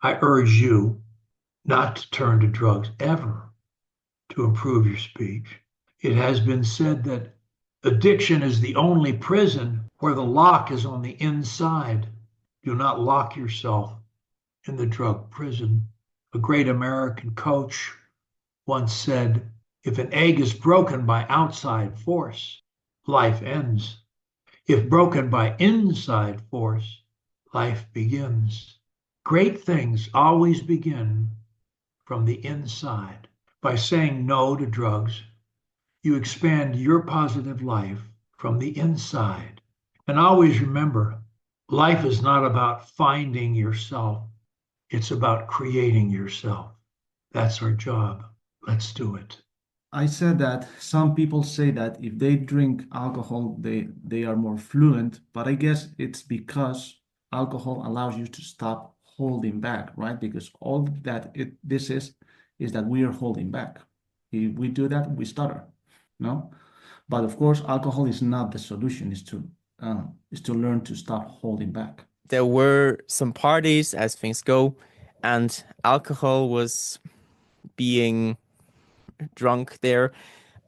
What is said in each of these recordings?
I urge you not to turn to drugs ever to improve your speech. It has been said that addiction is the only prison where the lock is on the inside. Do not lock yourself in the drug prison. A great American coach once said, if an egg is broken by outside force, life ends. If broken by inside force, life begins. Great things always begin from the inside. By saying no to drugs, you expand your positive life from the inside. And always remember, life is not about finding yourself, it's about creating yourself. That's our job. Let's do it. I said that some people say that if they drink alcohol, they are more fluent, but I guess it's because alcohol allows you to stop holding back, right? Because all that this is that we are holding back. If we do that, we stutter, no? But of course, alcohol is not the solution. Is to learn to stop holding back. There were some parties as things go, and alcohol was being drunk there.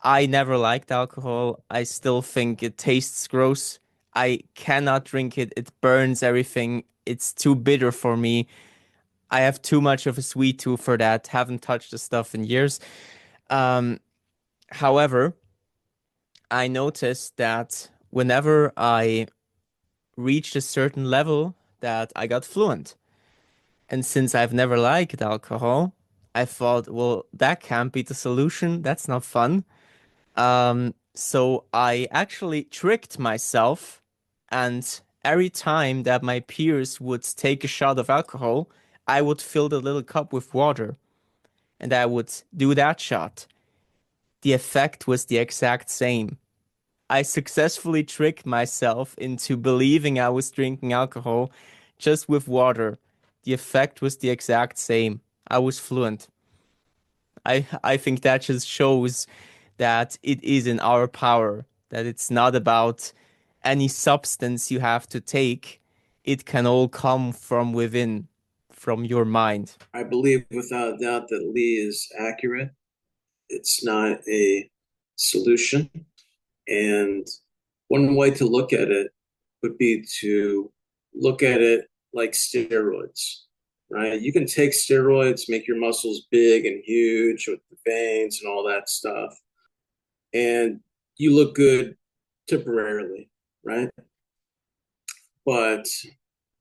I never liked alcohol. I still think it tastes gross. I cannot drink it. It burns everything. It's too bitter for me. I have too much of a sweet tooth for that. Haven't touched the stuff in years. Um, However, I noticed that whenever I reached a certain level, that I got fluent. And since I've never liked alcohol, I thought, well, that can't be the solution. That's not fun. So I actually tricked myself, and every time that my peers would take a shot of alcohol, I would fill the little cup with water, and I would do that shot. The effect was the exact same. I successfully tricked myself into believing I was drinking alcohol just with water. The effect was the exact same. I was fluent. I think that just shows that it is in our power, that it's not about any substance you have to take. It can all come from within, from your mind. I believe without a doubt that Lee is accurate. It's not a solution. And one way to look at it would be to look at it like steroids, right? You can take steroids, make your muscles big and huge with the veins and all that stuff, and you look good temporarily, right? But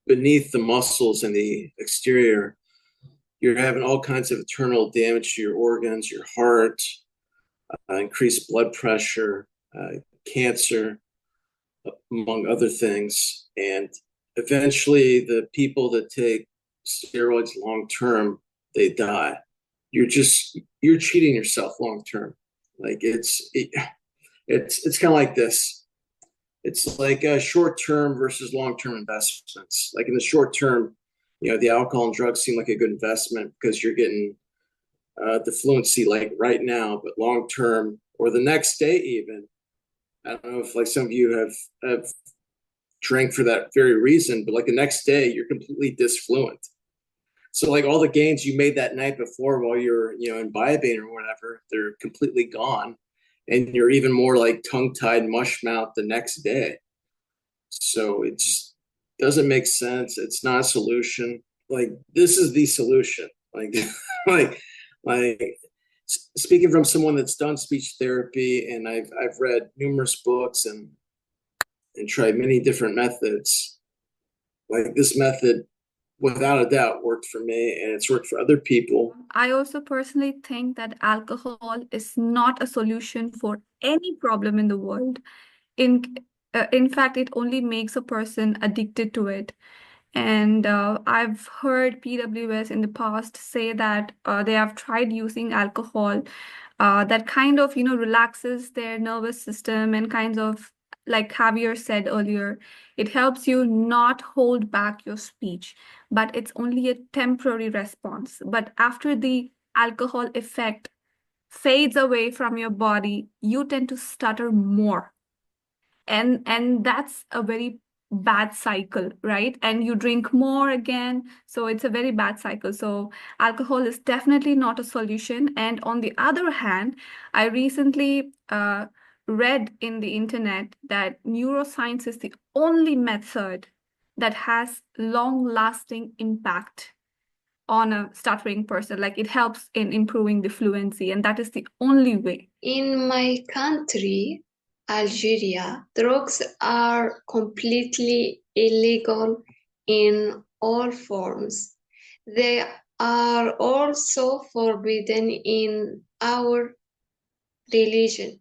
beneath the muscles and the exterior, you're having all kinds of internal damage to your organs, your heart, increased blood pressure, cancer, among other things. And eventually, the people that take steroids long term, they die. You're cheating yourself long term. Like it's kind of like this. It's like short term versus long term investments. Like in the short term, the alcohol and drugs seem like a good investment because you're getting the fluency like right now, but long term or the next day even. I don't know if like some of you have drank for that very reason, but like the next day you're completely disfluent. So like all the gains you made that night before while you're imbibing or whatever, they're completely gone, and you're even more like tongue-tied, mush-mouthed the next day. So it just doesn't make sense. It's not a solution. Like this is the solution. Like like speaking from someone that's done speech therapy, and I've read numerous books and tried many different methods. Like this method, without a doubt, worked for me, and it's worked for other people. I also personally think that alcohol is not a solution for any problem in the world. In in fact, it only makes a person addicted to it. And I've heard PWS in the past say that they have tried using alcohol that kind of, relaxes their nervous system and kinds of, like Javier said earlier, it helps you not hold back your speech, but it's only a temporary response. But after the alcohol effect fades away from your body, you tend to stutter more. And that's a very bad cycle, right? And you drink more again. So it's a very bad cycle. So alcohol is definitely not a solution. And on the other hand, I recently read in the internet that neuroscience is the only method that has long-lasting impact on a stuttering person. Like it helps in improving the fluency, and that is the only way. In my country, Algeria, drugs are completely illegal in all forms. They are also forbidden in our religion.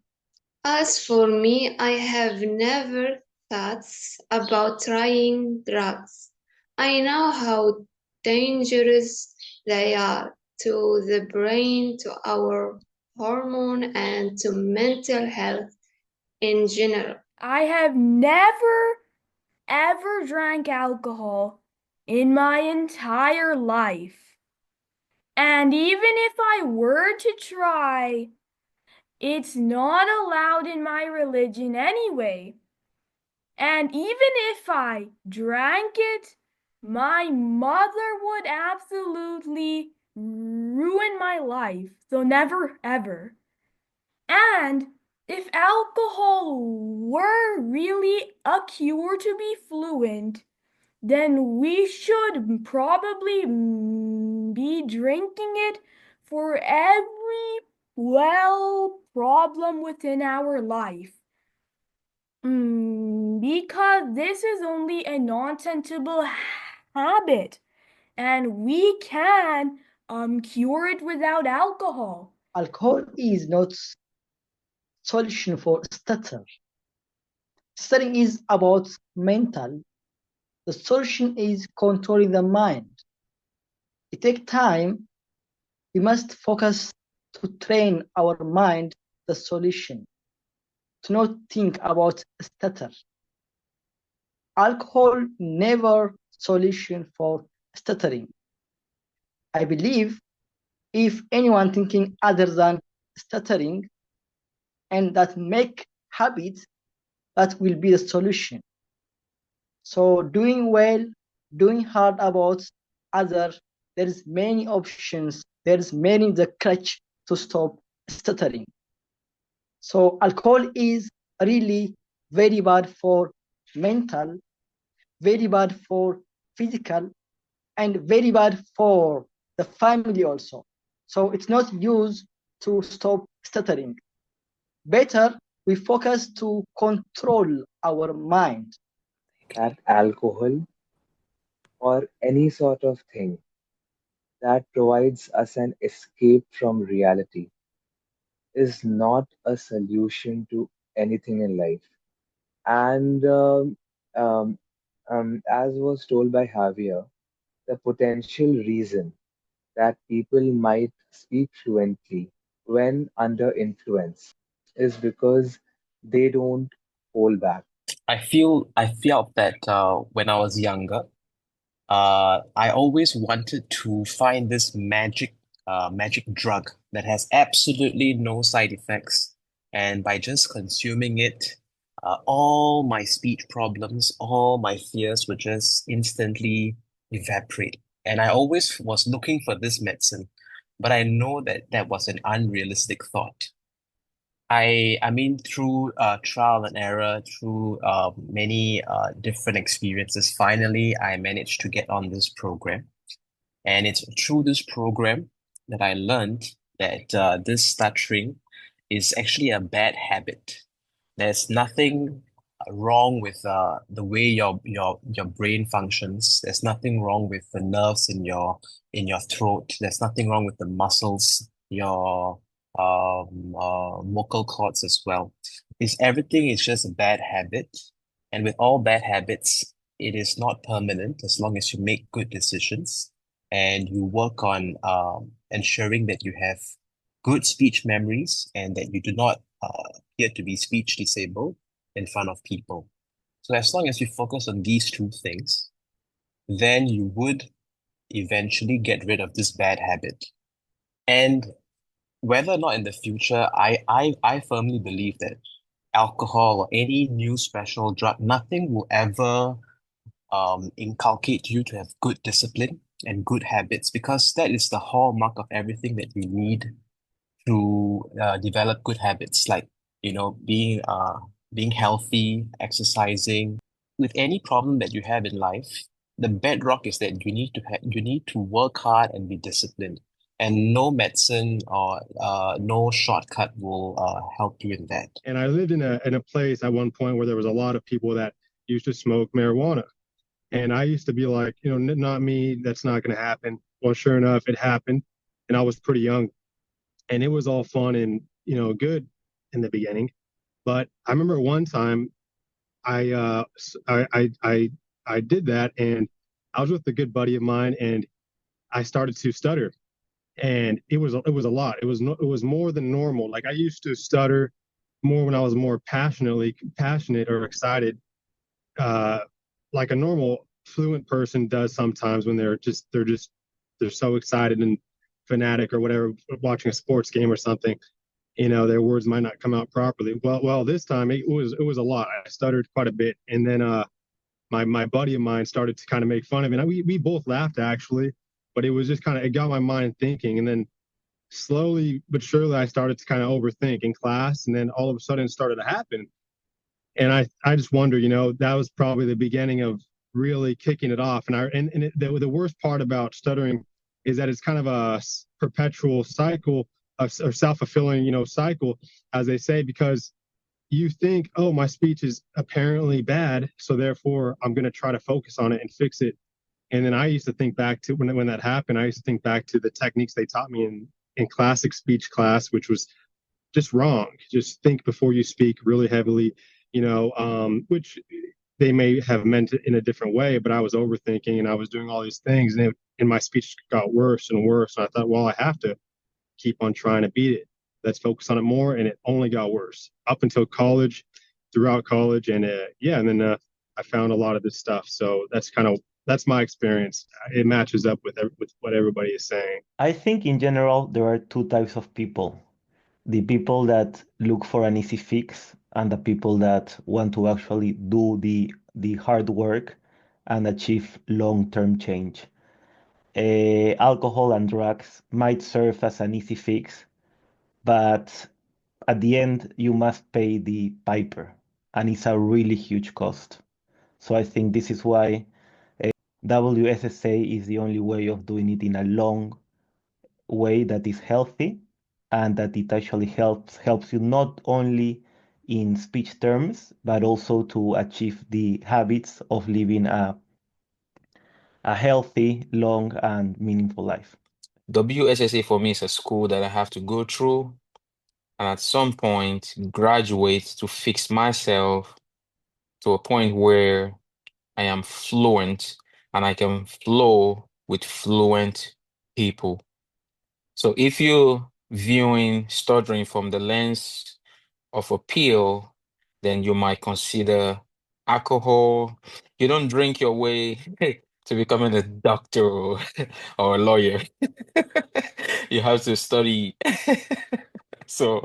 As for me, I have never thought about trying drugs. I know how dangerous they are to the brain, to our hormone, and to mental health in general. I have never ever drank alcohol in my entire life. And even if I were to try, it's not allowed in my religion anyway. And even if I drank it, my mother would absolutely ruin my life. So never ever. And if alcohol were really a cure to be fluent, then we should probably be drinking it for every problem within our life. Because this is only a non-sensible habit, and we can cure it without alcohol. Alcohol is not solution for stutter. Stuttering is about mental. The solution is controlling the mind. It takes time. We must focus to train our mind the solution, to not think about stutter. Alcohol never solution for stuttering. I believe if anyone thinking other than stuttering and that make habits, that will be the solution. So doing well, doing hard about other, there's many options, there's many the crutch to stop stuttering. So alcohol is really very bad for mental, very bad for physical, and very bad for the family also. So it's not used to stop stuttering. Better we focus to control our mind. That alcohol or any sort of thing that provides us an escape from reality is not a solution to anything in life. And um, as was told by Javier, the potential reason that people might speak fluently when under influence is because they don't hold back. I felt that when I was younger, I always wanted to find this magic drug that has absolutely no side effects, and by just consuming it, all my speech problems, all my fears would just instantly evaporate. And I always was looking for this medicine, but I know that that was an unrealistic thought. I mean, through trial and error, through many different experiences, finally I managed to get on this program. And it's through this program that I learned that this stuttering is actually a bad habit. There's nothing wrong with the way your brain functions. There's nothing wrong with the nerves in your throat. There's nothing wrong with the muscles, your vocal cords as well. Everything is just a bad habit. And with all bad habits, it is not permanent as long as you make good decisions and you work on ensuring that you have good speech memories and that you do not appear to be speech disabled in front of people. So as long as you focus on these two things, then you would eventually get rid of this bad habit. And whether or not in the future, I firmly believe that alcohol or any new special drug, nothing will ever inculcate you to have good discipline and good habits, because that is the hallmark of everything that you need to develop good habits, like being healthy, exercising. With any problem that you have in life, the bedrock is that you need to work hard and be disciplined, and no medicine or no shortcut will help you in that. And I lived in a place at one point where there was a lot of people that used to smoke marijuana. And I used to be like, not me, that's not going to happen. Well, sure enough, it happened. And I was pretty young. And it was all fun and, good in the beginning. But I remember one time I did that, and I was with a good buddy of mine, and I started to stutter. And it was a lot. It was more than normal. Like, I used to stutter more when I was more passionate or excited, like a normal fluent person does sometimes when they're so excited and fanatic or whatever, watching a sports game or something. Their words might not come out properly. Well, this time it was a lot. I stuttered quite a bit, and then my buddy of mine started to kind of make fun of it. And we both laughed, actually, but it was just it got my mind thinking. And then slowly but surely, I started to kind of overthink in class, and then all of a sudden it started to happen. And I just wonder, that was probably the beginning of really kicking it off. And the worst part about stuttering is that it's kind of a perpetual cycle, or self-fulfilling, cycle, as they say, because you think, oh, my speech is apparently bad, so therefore I'm going to try to focus on it and fix it. And then I used to think back to when that happened, I used to think back to the techniques they taught me in classic speech class, which was just wrong. Just think before you speak really heavily, which they may have meant it in a different way, but I was overthinking and I was doing all these things, and my speech got worse and worse. And I thought, well, I have to keep on trying to beat it. Let's focus on it more. And it only got worse up until college, throughout college. And and then I found a lot of this stuff. So that's my experience. It matches up with what everybody is saying. I think in general, there are two types of people. The people that look for an easy fix, and the people that want to actually do the hard work and achieve long-term change. Alcohol and drugs might serve as an easy fix, but at the end, you must pay the piper, and it's a really huge cost. So I think this is why WSSA is the only way of doing it in a long way that is healthy, and that it actually helps you not only in speech terms, but also to achieve the habits of living a healthy, long, and meaningful life. WSSA for me is a school that I have to go through and at some point graduate to fix myself to a point where I am fluent and I can flow with fluent people. So if you're viewing stuttering from the lens of appeal, then you might consider alcohol. You don't drink your way to becoming a doctor or a lawyer. You have to study. So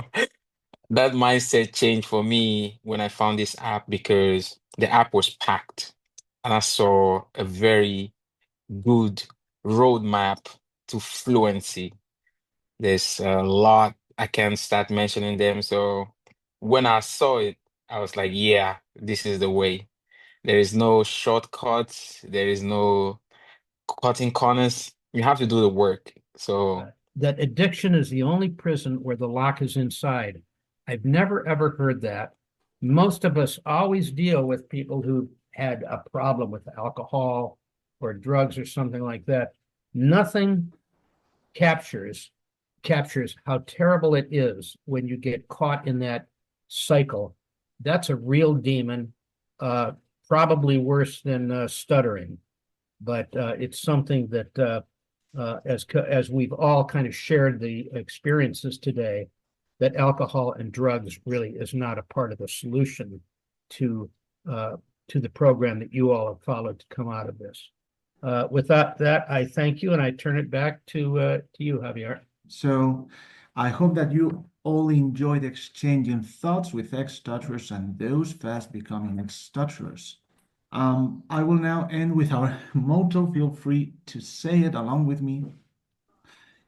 that mindset changed for me when I found this app, because the app was packed and I saw a very good roadmap to fluency. There's a lot, I can't start mentioning them. So when I saw it, I was like, yeah, this is the way. There is no shortcuts. There is no cutting corners. You have to do the work. So that addiction is the only prison where the lock is inside. I've never, ever heard that. Most of us always deal with people who had a problem with alcohol or drugs or something like that. Nothing captures how terrible it is when you get caught in that cycle. That's a real demon, probably worse than stuttering. But it's something that, as we've all kind of shared the experiences today, that alcohol and drugs really is not a part of the solution to the program that you all have followed to come out of this. With that, I thank you, and I turn it back to you, Javier. So I hope that you all enjoyed exchanging thoughts with ex-stutterers and those fast becoming ex-stutterers. I will now end with our motto. Feel free to say it along with me.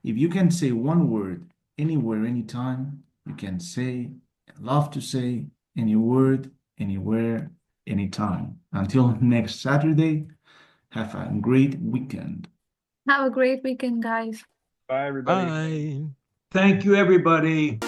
If you can say one word anywhere, anytime, you can say and love to say any word, anywhere, anytime. Until next Saturday, have a great weekend. Have a great weekend, guys. Bye, everybody. Bye. Thank you, everybody.